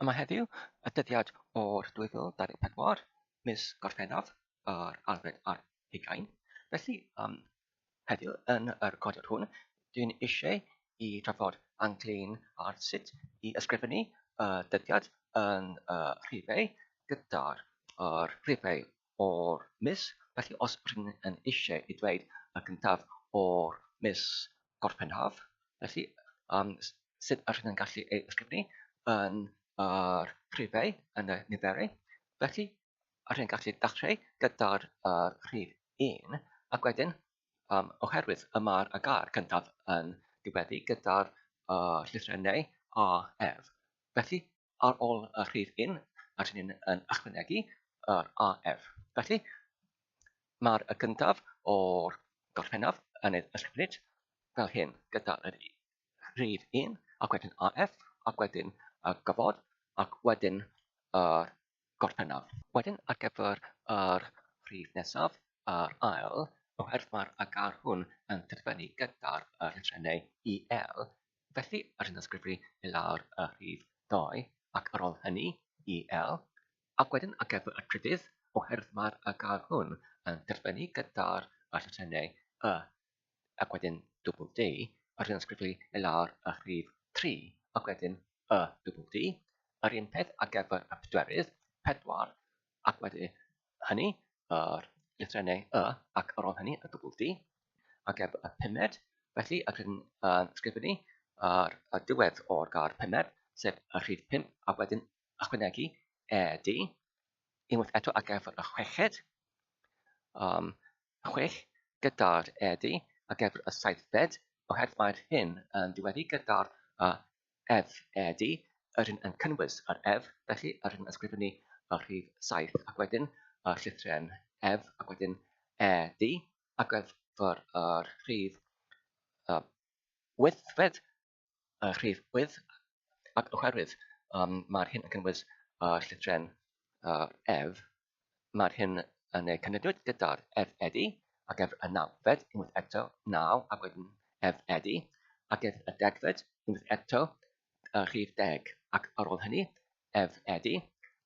Yma heddiw y dyddiad o'r 2024 mis Gorffennaf yr arfed ar 20. Felly, heddiw yn yr codiad hwn, dwi'n eisiau i drafod ynglyn ar sut i ysgrifennu dyddiad yn rhifau gyda'r rhifau o'r mis. Felly, os rydyn yn eisiau i dweud y gyntaf o'r mis Gorffennaf, felly sut rydyn yn gallu ei ysgrifennu yn yr rhifau yn y niferau. Felly, rydyn ni'n gallu dechrau gyda'r rhif 1, ac wedyn, oherwydd y mae'r agar cyntaf yn diweddu gyda'r llythrennau A, F. Felly, ar ôl y rhif 1, rydyn ni'n ychwanegu yr A, F. Felly, mae'r gyntaf o'r gorffennaf yn ysgrifennu fel hyn gyda'r rhif 1, ac wedyn AF, ac wedyn gofod, ac wedyn gorffennaf. Wedyn ar gyfer yr rhif nesaf, yr ail, oherwydd mae'r agar hwn yn terfynu gyda'r llythrennau IL, felly rydyn ni'n ysgrifennu i lawr y rhif 2, ac ar ôl hynny IL, ac wedyn ar gyfer y trydydd, oherwydd mae'r agar hwn yn terfynu gyda'r llythrennau Y, ac wedyn double D, rydyn ni'n ysgrifennu i lawr y rhif 3, ac wedyn Y double D. Yr un peth ar gyfer y pedwerydd, 4, ac wedyn hynny, yr llythrennau Y, ac ar ôl hynny y double D. Ar gyfer y pumed, felly rydyn ni'n ysgrifennu y diwedd o'r gair pumed, sef y rhif 5, ac wedyn ychwanegu D. Unwaith eto ar gyfer y chweched, 6 gyda'r D, ar gyfer y saithfed, oherwydd mae'r hyn yn diweddu gyda'r F, D, rydyn yn cynnwys yr F, felly rydyn yn ysgrifennu y rhif 7, ac wedyn y llythren F, ac wedyn D, ac gyfer yr rhif wythfed, y rhif 8, ac oherwydd mae'r hyn yn cynnwys y llythren F, mae'r hyn yn ei cynyddiwyd gyda'r F, D, ac gyfer y nawfed, unwaith eto 9, ac wedyn F, D, ac gyfer y degfed, unwaith eto y rhif 10, ac ar ôl hynny, F, D,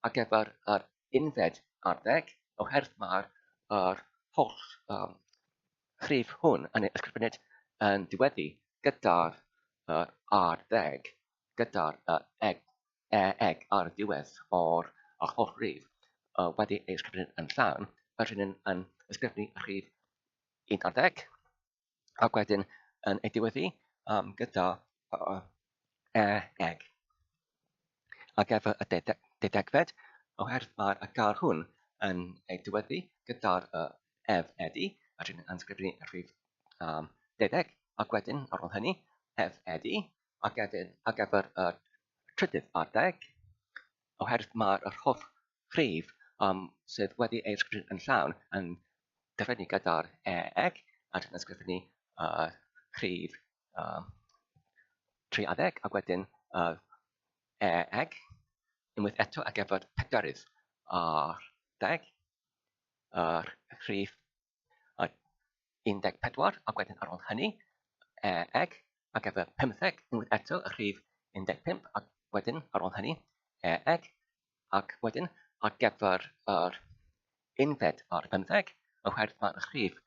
ac gyfer yr unfed ar 10, oherwydd mae'r holl rhif hwn yn ysgrifennu yn diweddu gyda'r ar 10, gyda'r eg ar y diwedd o'r holl rhif wedi ei ysgrifennu yn llawn, rydyn yn ysgrifennu y rhif 1 ar 10, ac wedyn yn ei diweddu gyda eg. Ac efo y deuddegfed, oherwydd mae'r agar hwn yn ei diweddu gyda'r F, D, rydyn yn ysgrifennu y rhif 12, ac wedyn ar ôl hynny, F, D, ac efo y trydydd ar 10, oherwydd mae'r holl rhif sydd wedi ei ysgrifennu yn llawn yn dyfynnu gyda'r eg, rydyn yn ysgrifennu rhif 3 ar 10, ac wedyn eg, unwaith eto ar gyfer pedwerydd ar 10, yr rhif 14, ac wedyn ar ôl hynny, eg, ar gyfer 15, unwaith eto y rhif 15, ac wedyn ar ôl hynny, eg, ac wedyn ar gyfer yr unfed ar 15, oherwydd mae'r rhif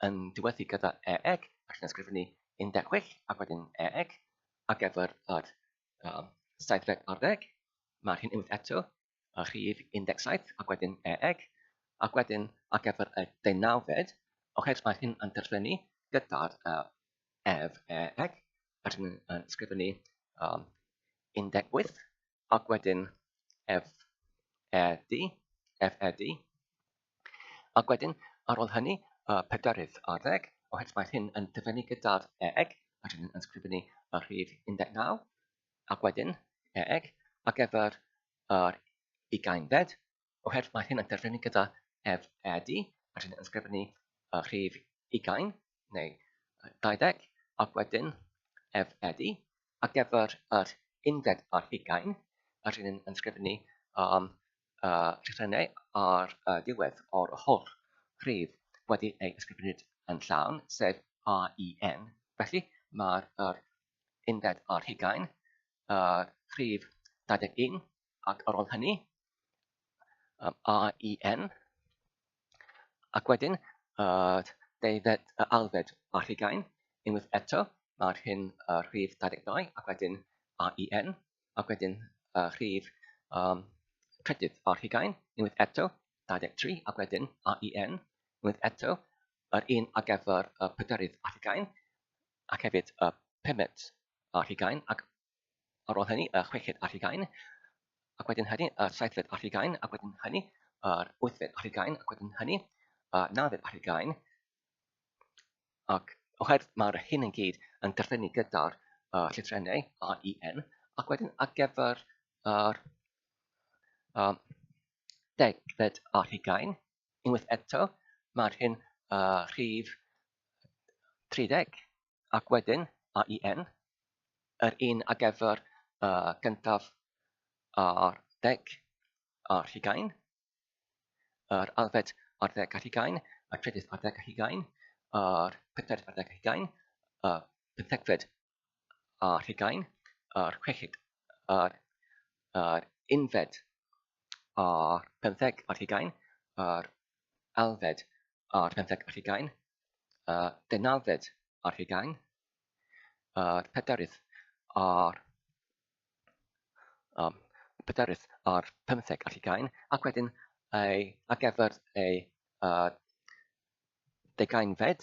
yn diweddu gyda eg, ac yn ysgrifennu 16, ac wedyn eg, ar gyfer yr 7 ar 10, mae'r hyn unwaith eto y rhif 17, ac wedyn eg, ac wedyn ar gyfer y 19fed, oherwydd mae hyn yn terfynu gyda'r ef eg, rydyn yn ysgrifennu 18, ac wedyn F, D, ac wedyn ar ôl hynny pedwerydd ar 10, oherwydd mae hyn yn terfynu gyda'r eg, rydyn yn ysgrifennu y rhif 19, ac wedyn eg, ac gyfer yr 20fed, oherwydd mae hyn yn terfynu gyda F, D, rydyn yn ysgrifennu y rhif 20, neu 20, ac wedyn F, D, ac gyfer yr unfed ar 20, rydyn yn ysgrifennu llythrennau ar diwedd o'r holl rhif wedi ei ysgrifennu yn llawn, sef REN. Felly mae'r unfed ar 20, rhif 21, ac ar ôl hynny, REN, ac wedyn deuddeg alfed ar hugain, unwaith eto, mae'r hyn rhif 22, ac wedyn REN, ac wedyn rhif trydydd ar hugain, unwaith eto, 23, ac wedyn REN, unwaith eto, yr un ar gyfer pedarydd ar hugain, ac hefyd pumed ar hugain, ac ar ôl hynny, chweched ar hugain, ac wedyn hynny, saithfed ar hugain, ac wedyn hynny, wythfed ar hugain, ac wedyn hynny, nawfed ar hugain, ac oherwydd mae'r hyn yn gyd yn terfynu gyda'r llythrennau REN, ac wedyn ar gyfer degfed ar hugain, unwaith eto, mae'r hyn rhif 30, ac wedyn REN, yr un ar gyfer gyntaf ar 10 ar hugain, yr alfed ar 10 ar hugain, y trydydd ar 10 ar hugain, yr pedarydd ar 10 ar hugain, y pymthegfed ar hugain, yr chweched, yr unfed ar 15 ar hugain, yr alfed ar 15 ar hugain, deunawfed ar hugain, yr pedarydd ar 15 ar hugain, ac wedyn ar gyfer ei deugainfed,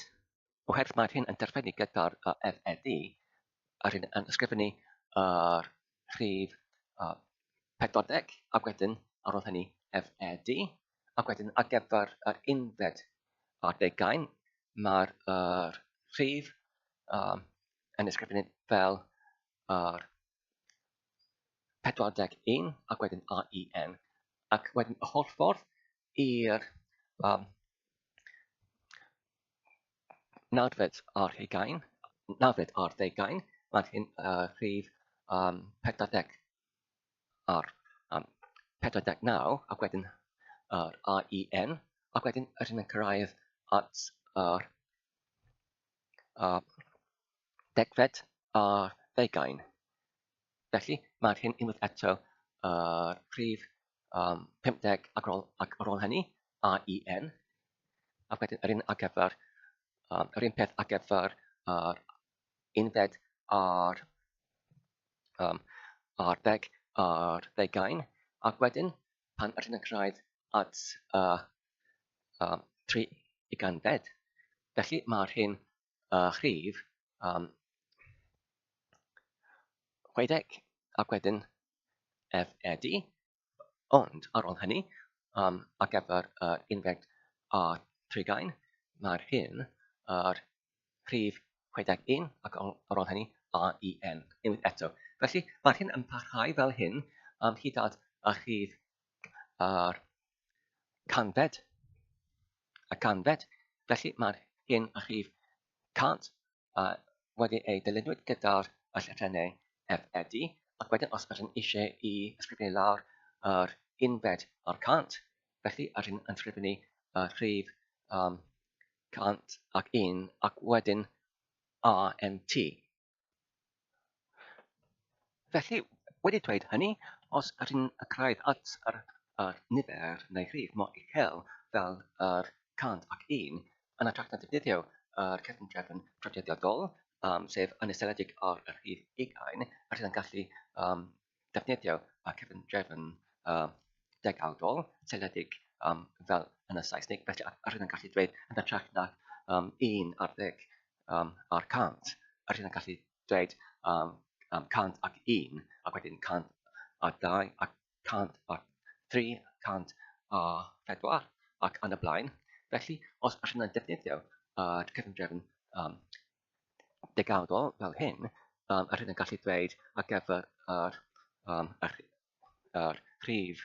oherwydd mae'r hyn yn terfynu gyda'r FED, yr hyn yn ysgrifennu rhif 40, ac wedyn ar ôl hynny FED, ac wedyn ar gyfer yr unfed ar deugain, mae'r rhif yn ysgrifennu fel 41, ac wedyn REN, ac wedyn y holl ffordd i'r nawfed ar ddeugain, mae'r hyn rhif 40 ar 49, ac wedyn REN, ac wedyn yr hyn yn cyrraedd at yr degfed ar ddeugain. Felly mae'r hyn unwaith eto rhif 50 ac ar ôl hynny REN, ac wedyn yr un ar gyfer yr un peth ar gyfer unfed ar 10 ar ddeugain, ac wedyn pan yr hyn yn cyrraedd at 30fed, felly mae'r hyn rhif 60, ac wedyn FED, ond ar ôl hynny, ar gyfer unfed ar ddeugain, mae'r hyn rhif 61, ac ar ôl hynny REN, unwaith eto. Felly mae'r hyn yn parhau fel hyn hyd at y rhif canfed, felly mae'r hyn y rhif 100 wedi ei dilynwyd gyda'r llythrennau FED, ac wedyn os ydym eisiau i ysgrifennu lawr yr unfed ar 100, felly yr hyn yn ysgrifennu rhif 101, ac wedyn RMT. Felly, wedi dweud hynny, os ydym yn cyrraedd at yr nifer neu rhif mor uchel fel yr 100 ac 1, yn hytrach na defnyddio yr cefngrefn traduddiadol, sef yn yseledig ar y rhif 20, rydym yn gallu defnyddio y cefngrefn degawdol, seledig fel yn y Saesnig, felly rydym yn gallu dweud yn hytrach na 1 ar 10 ar 100, rydym yn gallu dweud 100 ac 1, ac wedyn 100 a 2, ac 100 a 3, 100 a 4, ac yn y blaen. Felly, os ydym yn defnyddio cefngrefn degawdol fel hyn, rydym yn gallu dweud ar gyfer yr rhif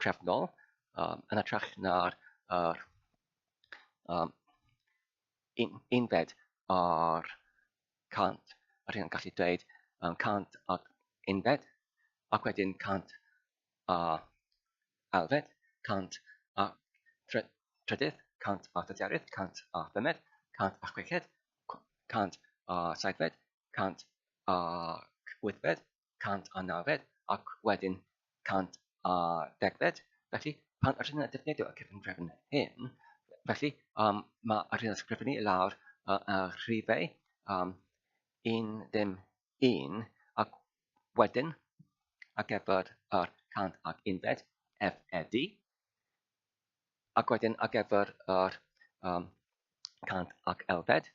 trefnol, yn hytrach na'r unfed ar 100, rydym yn gallu dweud 100 ar unfed, ac wedyn 100 a alfed, 100 a trydydd, 100 a pedarydd, 100 a pumed, 100 a chweched, 100 a saithfed, 100 a wythfed, 100 a nawfed, ac wedyn cant degfed. Felly, pan ydyn ni'n defnyddio y cyfundrefn hyn, felly mae ydyn ni'n ysgrifennu i lawr y rhifau 1 dim 1 ac wedyn ar gyfer yr cant ac unfed FED ac wedyn ar gyfer yr cant ac elfed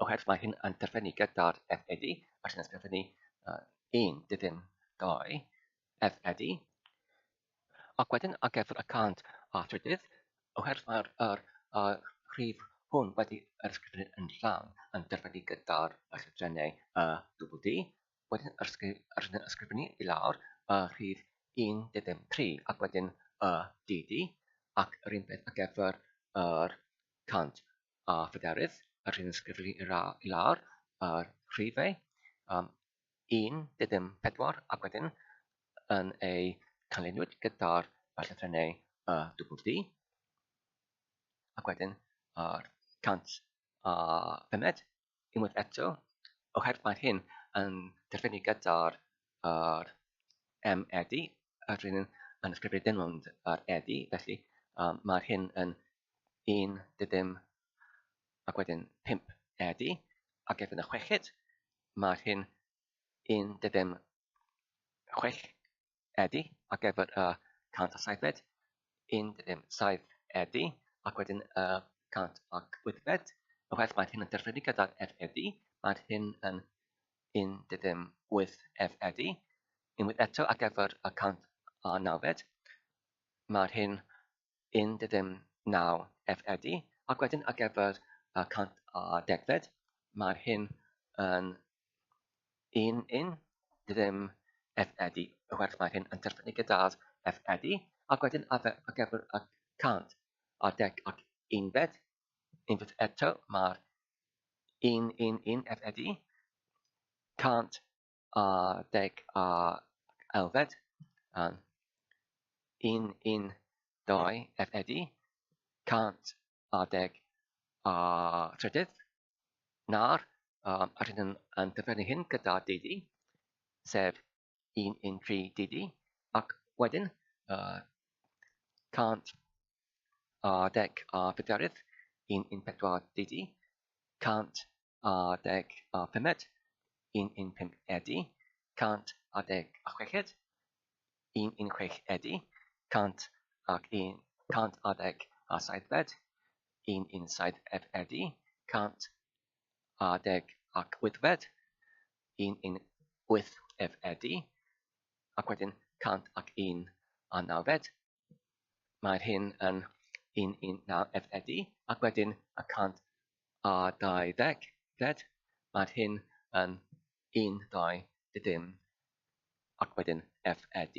oherwydd mae hyn yn terfynu gyda'r FED ac yn ysgrifennu 1 dim 2 FED ac wedyn ar gyfer y cant a trydydd oherwydd mae'r rhif hwn wedi ysgrifennu yn llawn yn terfynu gyda'r llythrennau double D wedyn ysgrifennu i lawr y rhif 1 dim 3 ac wedyn DD ac yr un peth ar gyfer yr cant a phyderydd yr un ysgrifennu i lawr yr rhifau 1 dim 4 ac wedyn yn ei canlyniwyd gyda'r llythrennau double D ac wedyn yr cant a phymed unwaith eto oherwydd mae hyn yn terfynu gyda'r MED yr un yn ysgrifennu dim ond yr ED felly mae'r hyn yn 1 dim ac wedyn 5 ED ac efo'n y chweched mae'r hyn 1 dim 6 ED ac efo'r cant a saithfed 1 dim 7 ED ac wedyn cant ac wythfed oherwydd mae hyn yn terfynu gyda'r FED mae'r hyn yn 1 dim 8 FED unwaith eto ar gyfer y cant a nawfed mae'r hyn 1 dim 9 FED ac wedyn ar gyfer y cant a degfed mae'r hyn yn 1 dim FED oherwydd mae hyn yn terfynu gyda'r FED ac wedyn ar gyfer y cant a deg ac unfed unwaith eto mae'r 1 FED cant a deg a elfed 1 2 FED cant a deg a trydydd na'r ydyn yn dyfynnu hyn gyda DD sef 1 3 DD ac wedyn cant a deg a phyderydd 1 4 DD cant a deg a phymed 1 5 ED cant a deg a chweched 1 6 ED cant a deg a saithfed 1 7 FED cant a deg ac wythfed 1 8 FED ac wedyn cant ac 1 a nawfed mae'r hyn yn 1 9 FED ac wedyn y cant a 20 fed mae'r hyn yn 1 2 dim ac wedyn FED.